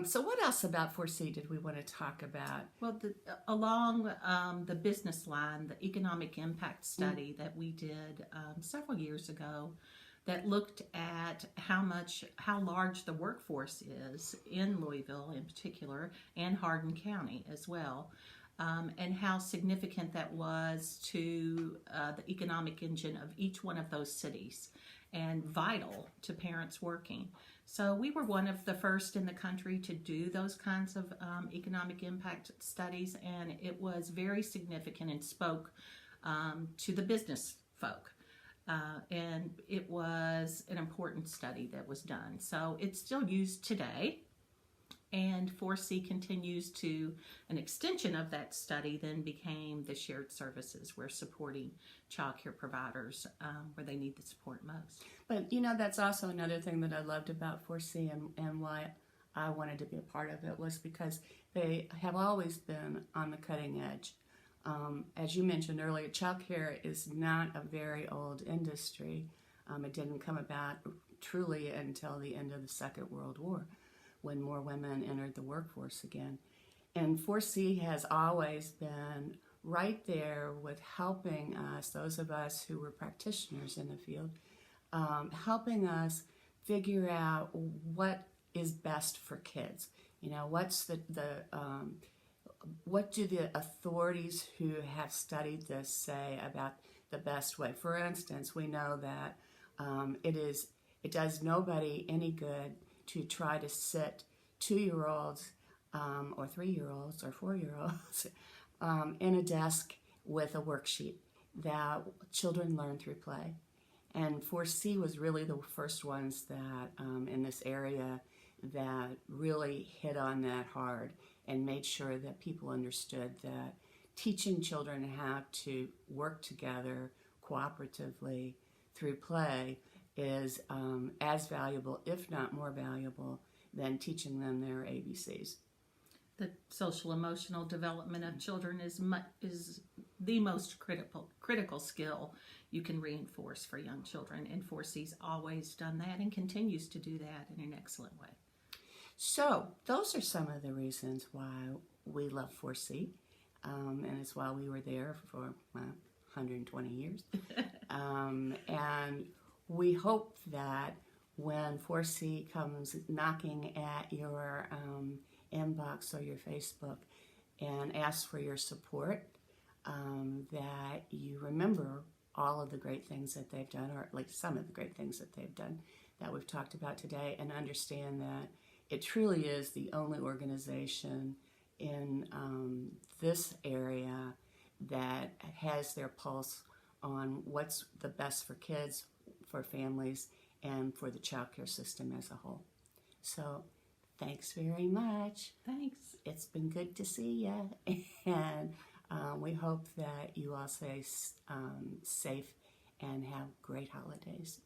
So what else about 4C did we want to talk about? Well, along the business line, the economic impact study that we did several years ago that looked at how large the workforce is in Louisville in particular and Hardin County as well, and how significant that was to the economic engine of each one of those cities and vital to parents working. So we were one of the first in the country to do those kinds of economic impact studies, and it was very significant and spoke to the business folk. And it was an important study that was done. So it's still used today, and 4C continues to, an extension of that study then became the shared services. We're supporting child care providers where they need the support most. But that's also another thing that I loved about 4C and why I wanted to be a part of it was because they have always been on the cutting edge. As you mentioned earlier, child care is not a very old industry. It didn't come about truly until the end of the Second World War, when more women entered the workforce again. And 4C has always been right there with helping us, those of us who were practitioners in the field, helping us figure out what is best for kids. What's what do the authorities who have studied this say about the best way? For instance, we know that it does nobody any good to try to sit 2-year-olds or 3-year-olds or 4-year-olds in a desk with a worksheet. That children learn through play. And 4C was really the first ones that in this area that really hit on that hard and made sure that people understood that teaching children how to work together cooperatively through play is as valuable, if not more valuable, than teaching them their ABCs. The social emotional development of children is the most critical skill you can reinforce for young children, and 4C's always done that and continues to do that in an excellent way. So those are some of the reasons why we love 4C, and it's why we were there for 120 years. And we hope that when 4C comes knocking at your inbox or your Facebook and asks for your support, that you remember all of the great things that they've done, or at least some of the great things that they've done that we've talked about today, and understand that it truly is the only organization in this area that has their pulse on what's the best for kids, for families, and for the child care system as a whole. So thanks very much. Thanks. It's been good to see you, and we hope that you all stay safe and have great holidays.